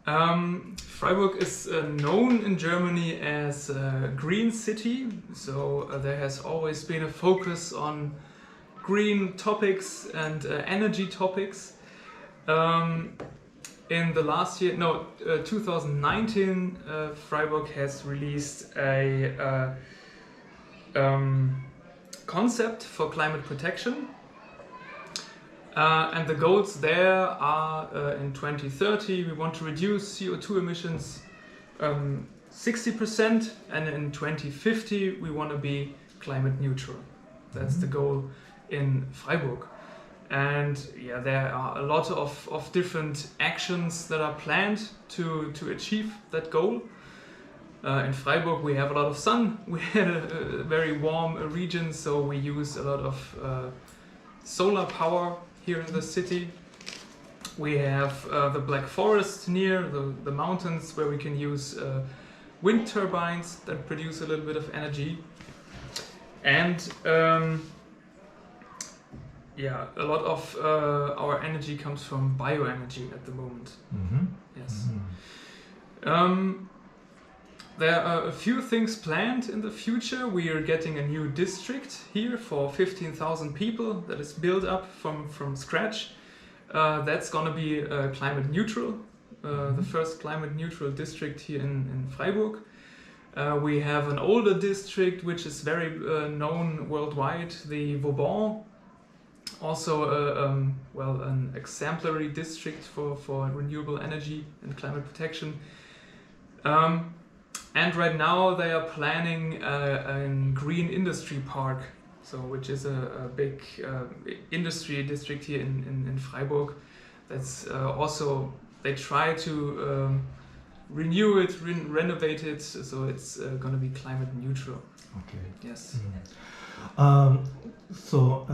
Freiburg is known in Germany as a green city, so there has always been a focus on green topics and energy topics. In the last year, 2019, Freiburg has released a concept for climate protection. And the goals there are in 2030 we want to reduce CO2 emissions 60%, and in 2050 we want to be climate neutral. That's the goal in Freiburg. And yeah, there are a lot of different actions that are planned to achieve that goal. In Freiburg we have a lot of sun, we had a very warm region, so we use a lot of solar power here in the city. We have the Black Forest near the mountains where we can use wind turbines that produce a little bit of energy. And yeah, a lot of our energy comes from bioenergy at the moment. Yes. There are a few things planned in the future. We are getting a new district here for 15,000 people that is built up from scratch. That's going to be climate neutral, the first climate neutral district here in Freiburg. We have an older district which is very known worldwide, the Vauban. Also an exemplary district for renewable energy and climate protection. And right now they are planning a green industry park, so which is a big industry district here in Freiburg. That's also, they try to renew it, renovate it, so it's going to be climate neutral. Okay. Yes. So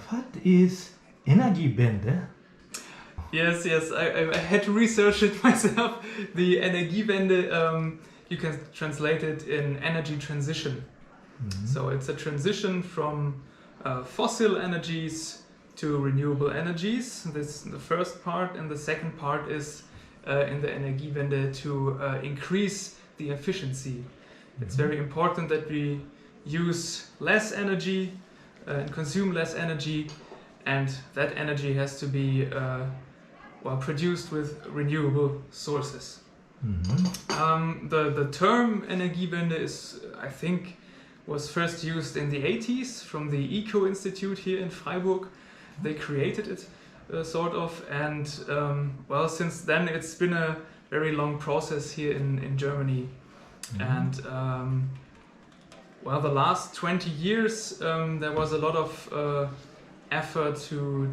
what is Energiewende? Yes, I had to research it myself. The Energiewende, you can translate it in energy transition. So it's a transition from fossil energies to renewable energies. This is the first part, and the second part is in the Energiewende to increase the efficiency. It's very important that we use less energy and consume less energy, and that energy has to be produced with renewable sources. The term Energiewende is, I think, was first used in the 80s from the Eco Institute here in Freiburg. They created it, sort of, and since then it's been a very long process here in Germany. And the last 20 years there was a lot of effort to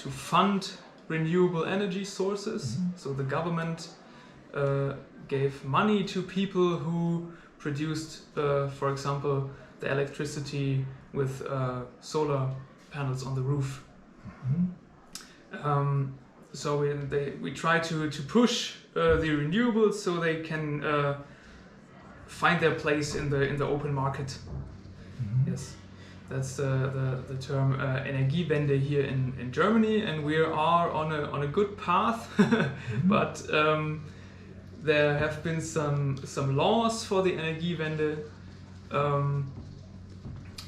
fund renewable energy sources. So the government gave money to people who produced, for example, the electricity with solar panels on the roof. So we try to push the renewables so they can find their place in the open market. Yes. That's the term Energiewende here in Germany, and we are on a good path. But there have been some laws for the Energiewende,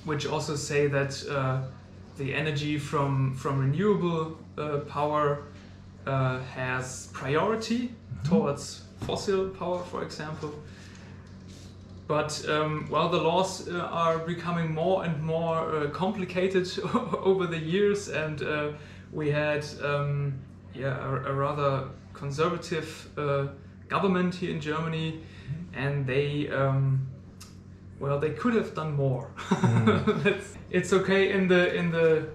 which also say that the energy from renewable power has priority towards fossil power, for example. But the laws are becoming more and more complicated over the years, and we had a rather conservative government here in Germany, and they could have done more. It's okay in the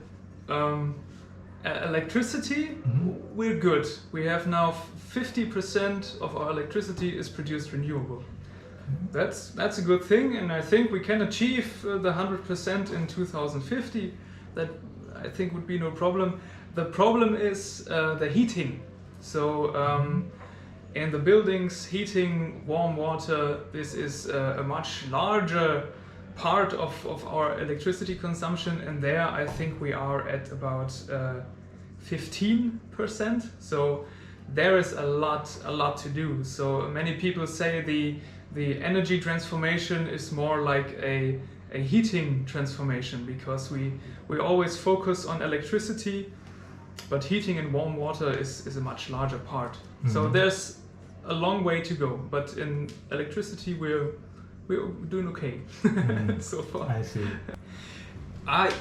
electricity. We're good. We have now 50% of our electricity is produced renewable. That's a good thing, and I think we can achieve the 100% in 2050. That I think would be no problem. The problem is the heating. So in the buildings, heating, warm water, this is a much larger part of our electricity consumption, and there I think we are at about 15%. So there is a lot to do. So many people say the energy transformation is more like a heating transformation, because we always focus on electricity, but heating and warm water is a much larger part. So there's a long way to go, but in electricity we're doing okay so far. I see.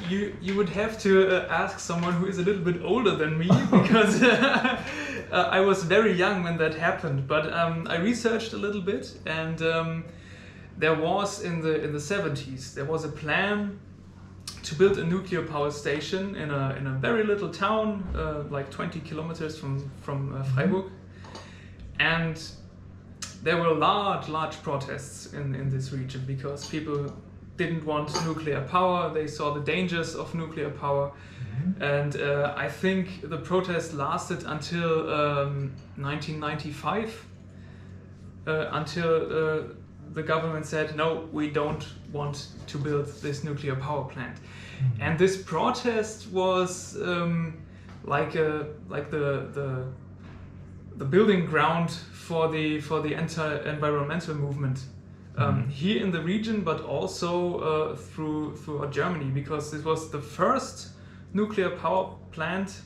You would have to ask someone who is a little bit older than me, because I was very young when that happened. But I researched a little bit, and there was in the 70s there was a plan to build a nuclear power station in a very little town, like 20 kilometers from Freiburg, and there were large protests in this region, because people didn't want nuclear power. They saw the dangers of nuclear power, and I think the protest lasted until 1995, until the government said, no, we don't want to build this nuclear power plant. And this protest was like the building ground for the anti-environmental movement here in the region, but also throughout Germany, because this was the first nuclear power plant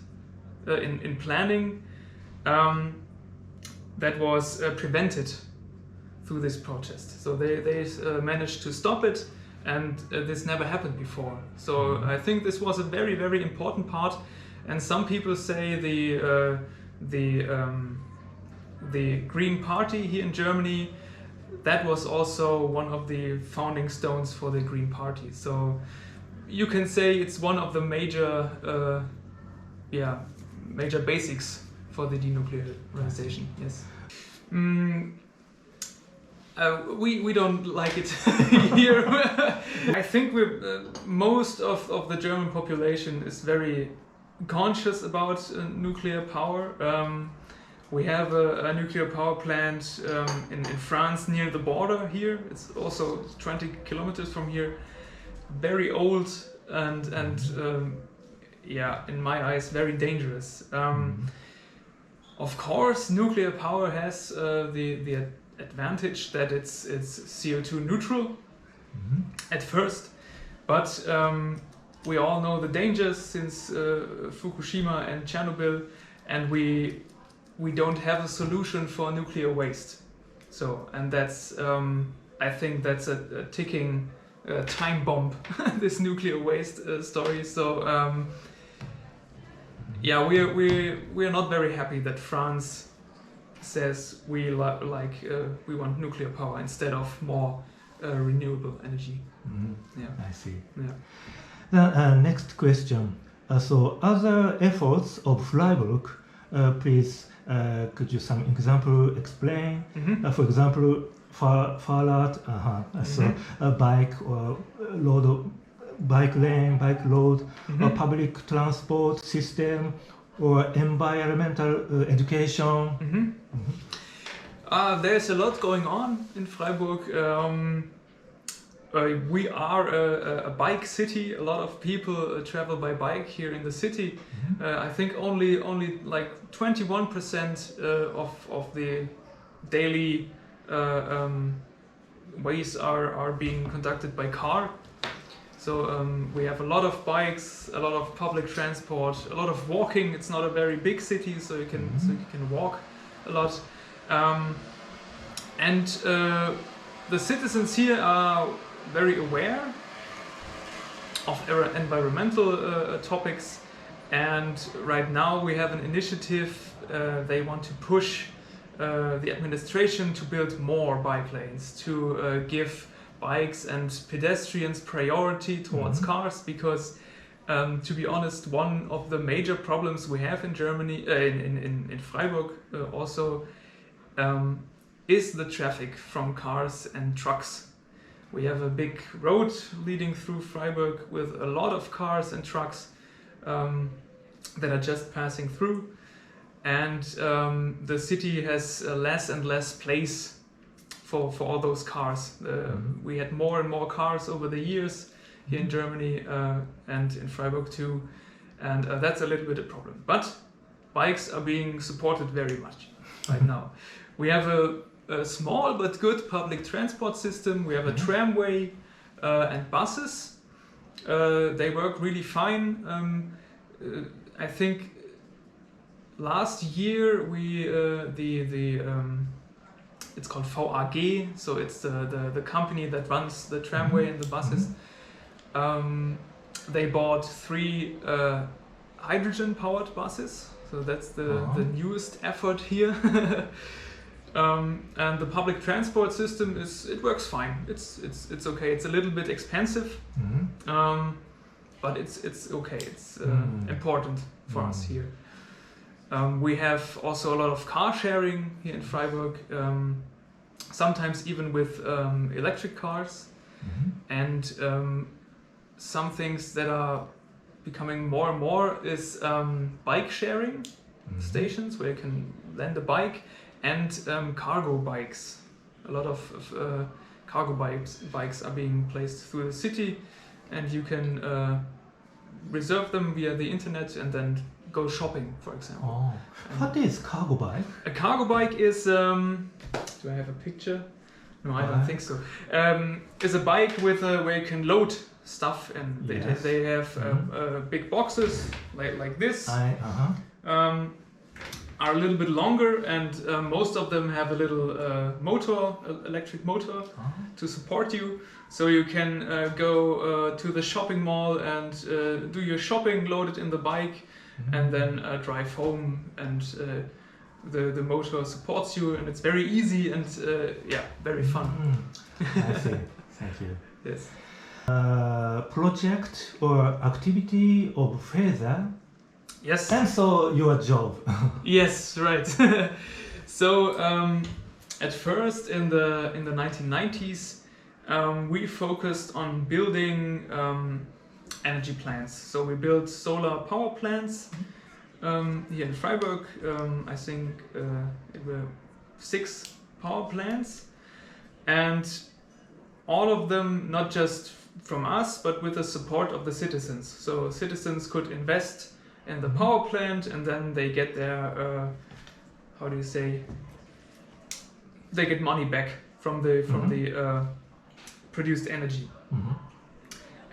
in planning that was prevented through this protest. So they managed to stop it, and this never happened before. So I think this was a very important part. And some people say the Green Party here in Germany, that was also one of the founding stones for the Green Party. So you can say it's one of the major basics for the denuclearization. Yes. We don't like it here. I think most of the German population is very conscious about nuclear power. We have a nuclear power plant in France near the border here. It's also 20 kilometers from here. Very old and in my eyes, very dangerous. Of course, nuclear power has the advantage that it's CO2 neutral at first, but we all know the dangers since Fukushima and Chernobyl, and we don't have a solution for nuclear waste. So, and that's I think that's a ticking time bomb, this nuclear waste story. So we're not very happy that France says we want nuclear power instead of more renewable energy. I see. Yeah. The next question. So other efforts of Freiburg, please could you some example explain? For example, Fahrrad, so a bike or bike lane, bike road, or public transport system, or environmental education. There's a lot going on in Freiburg. We are a bike city. A lot of people travel by bike here in the city. I think only like 21% of the daily ways are being conducted by car. So we have a lot of bikes, a lot of public transport, a lot of walking. It's not a very big city, so you can walk a lot. And the citizens here are very aware of environmental topics, and right now we have an initiative. They want to push the administration to build more bike lanes, to give bikes and pedestrians priority towards cars, because to be honest, one of the major problems we have in Germany, in Freiburg also, is the traffic from cars and trucks. We have a big road leading through Freiburg with a lot of cars and trucks that are just passing through, and the city has less and less place for all those cars. We had more and more cars over the years here in Germany and in Freiburg too, and that's a little bit a problem. But bikes are being supported very much right now. We have a small but good public transport system. We have a tramway and buses. They work really fine. I think last year we it's called VAG, so it's the company that runs the tramway and the buses. They bought 3 hydrogen-powered buses, so that's the newest effort here. And the public transport system it works fine. It's okay. It's a little bit expensive, but it's okay. It's important for us here. We have also a lot of car sharing here in Freiburg. Sometimes even with electric cars, and some things that are becoming more and more is bike sharing stations where you can lend a bike, and cargo bikes. A lot of cargo bikes are being placed through the city, and you can reserve them via the internet and then go shopping, for example. Oh. What is cargo bike? A cargo bike is do I have a picture? No, I don't think so. It's a bike with where you can load stuff, and they have big boxes like this. Are a little bit longer, and most of them have a little electric motor to support you, so you can go to the shopping mall and do your shopping, load it in the bike, and then drive home, and the motor supports you, and it's very easy and very fun. I see. Thank you. Yes. Project or activity of FESA. Yes. And so your job. Yes, right. So at first in the 1990s, we focused on building energy plants. So we built solar power plants here in Freiburg. I think it were 6 power plants, and all of them not just from us, but with the support of the citizens. So citizens could invest in the power plant, and then they get their how do you say? They get money back from the produced energy.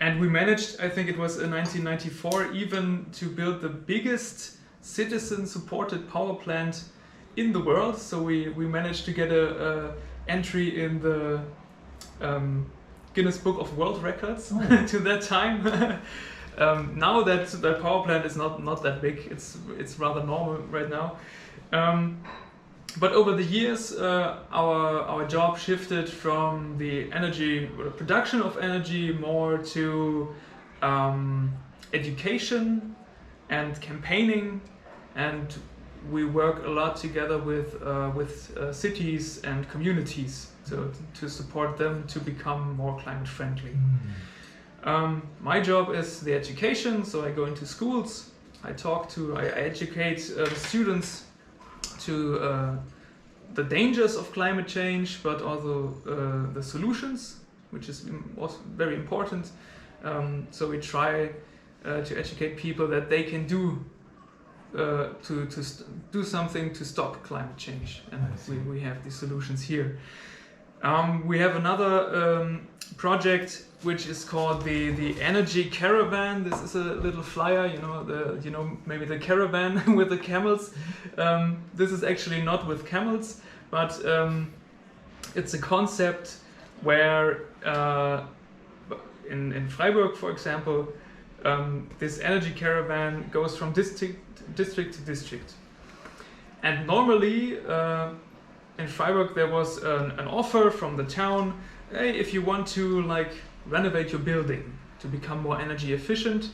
And we managed, I think it was in 1994, even to build the biggest citizen-supported power plant in the world. So we managed to get a entry in the Guinness Book of World Records to that time. Now that the power plant is not that big, it's rather normal right now. But over the years, our job shifted from the production of energy more to education and campaigning, and we work a lot together with cities and communities to support them to become more climate friendly. My job is the education, so I go into schools, I educate the students to the dangers of climate change, but also the solutions, which is also very important. So we try to educate people that they can do something to stop climate change, and we have these solutions here. We have another project which is called the Energy Caravan. This is a little flyer, maybe the caravan with the camels. This is actually not with camels, but it's a concept where in Freiburg, for example, this energy caravan goes from district to district. And normally in Freiburg there was an offer from the town, hey, if you want to renovate your building to become more energy efficient,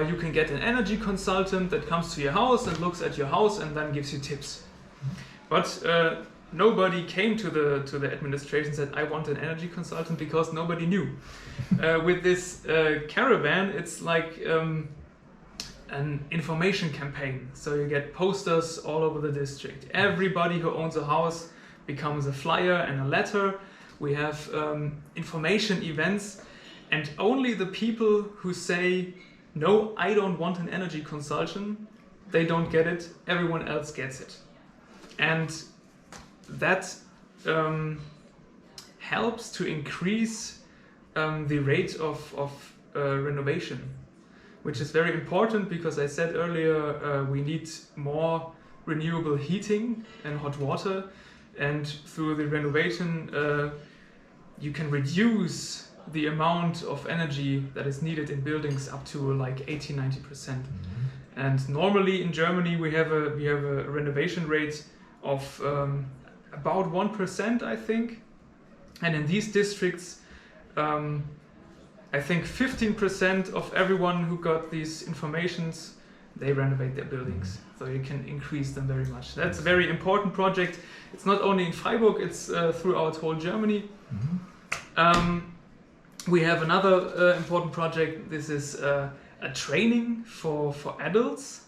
you can get an energy consultant that comes to your house and looks at your house and then gives you tips. But nobody came to the administration and said, I want an energy consultant, because nobody knew. With this caravan, it's like an information campaign. So you get posters all over the district. Everybody who owns a house becomes a flyer and a letter. We have information events, and only the people who say, no, I don't want an energy consultant, they don't get it, everyone else gets it. And that helps to increase the rate of renovation, which is very important because I said earlier we need more renewable heating and hot water, and through the renovation you can reduce the amount of energy that is needed in buildings up to like 80-90%. And normally in Germany we have a renovation rate of about 1%, I think. And in these districts, I think 15% of everyone who got these informations, they renovate their buildings. So you can increase them very much. That's a very important project. It's not only in Freiburg, it's throughout whole Germany. We have another important project. This is a training for adults,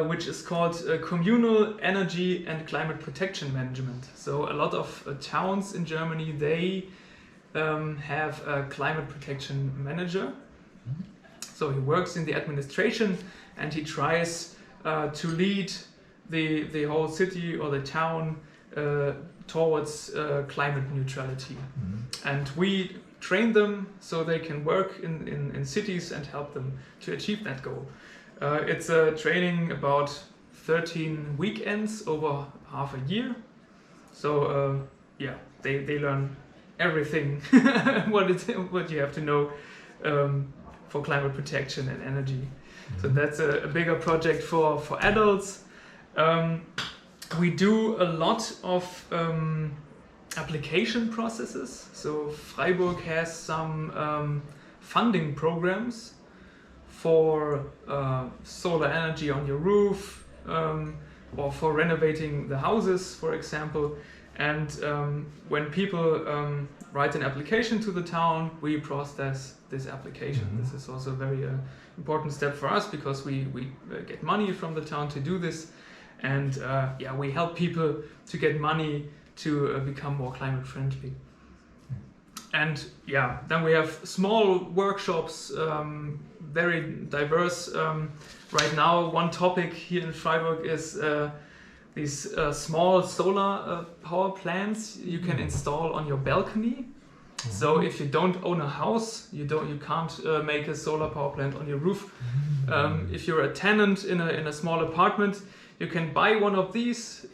which is called Communal Energy and Climate Protection Management. So a lot of towns in Germany, they have a climate protection manager. So he works in the administration and he tries to lead the whole city or the town towards climate neutrality. And we train them so they can work in cities and help them to achieve that goal. It's a training about 13 weekends over half a year. So yeah, they learn everything what you have to know for climate protection and energy. So that's a bigger project for adults. We do a lot of application processes. So Freiburg has some funding programs for solar energy on your roof, or for renovating the houses, for example. And when people write an application to the town, we process this application. This is also a very important step for us because we get money from the town to do this. And yeah, we help people to get money to become more climate friendly. And yeah, then we have small workshops, very diverse. Right now, one topic here in Freiburg is these small solar power plants you can install on your balcony. So if you don't own a house, you can't make a solar power plant on your roof. If you're a tenant in a small apartment, you can buy one of these,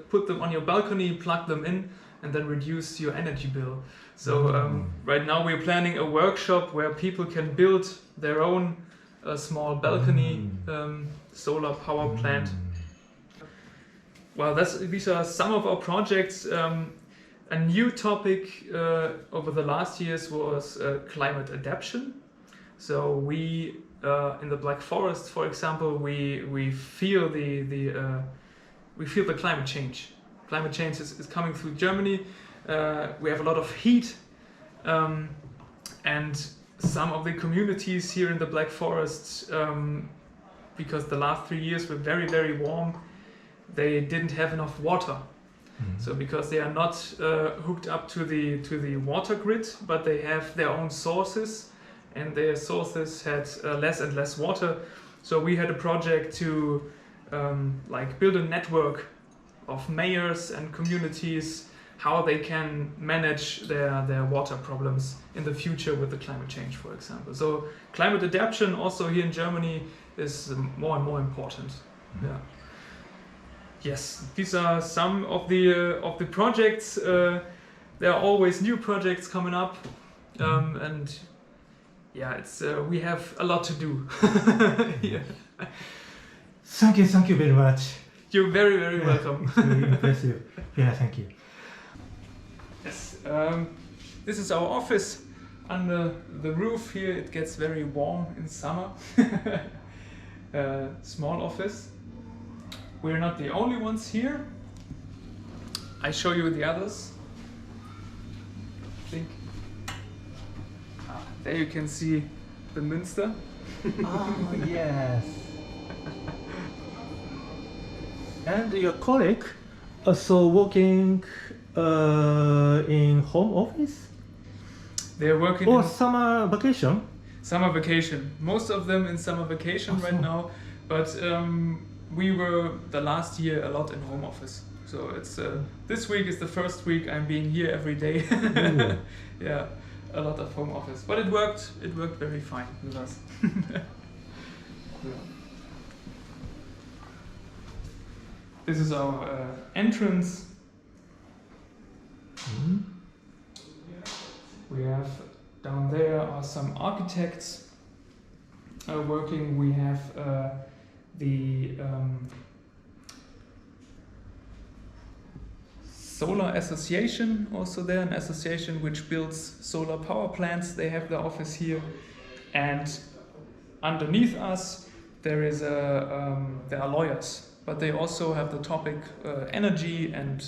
put them on your balcony, plug them in, and then reduce your energy bill. So right now we're planning a workshop where people can build their own small balcony solar power plant. Well, these are some of our projects. A new topic over the last years was climate adaptation. So we in the Black Forest, for example, we feel the climate change. Climate change is coming through Germany. We have a lot of heat, and some of the communities here in the Black Forest, because the last 3 years were very, very warm, they didn't have enough water. So because they are not hooked up to the water grid, but they have their own sources, and their sources had less and less water. So we had a project to like build a network of mayors and communities, how they can manage their water problems in the future with the climate change, for example. So climate adaptation also here in Germany is more and more important. Yeah. Yes, these are some of the projects. There are always new projects coming up, and yeah, it's we have a lot to do. Yeah. Thank you very much. You're very, very welcome. It's very impressive. Yeah, thank you. Yes, this is our office under the roof here. It gets very warm in summer. Small office. We're not the only ones here. I show you the others. I think. There you can see the Münster. Oh, yes. And your colleague also working in home office? They're working or in summer vacation? Summer vacation. Most of them in summer vacation right now. But we were the last year a lot in home office. So it's this week is the first week I'm being here every day. Yeah, a lot of home office, but it worked. It worked very fine with us. Yeah. This is our entrance. We have down there are some architects working. We have the Solar Association also there, an association which builds solar power plants. They have their office here, and underneath us there is there are lawyers, but they also have the topic energy and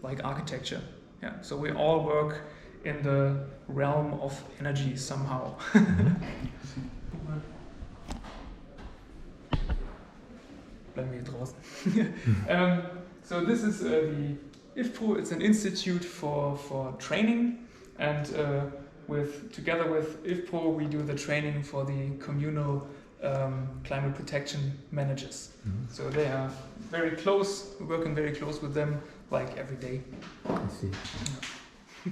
like architecture. Yeah, so we all work in the realm of energy somehow. Bleiben wir hier draußen. So this is the IFPRO. It's an institute for training, and together with IFPRO we do the training for the communal climate protection managers. So they are very close, working very close with them, like every day. I see. Yeah.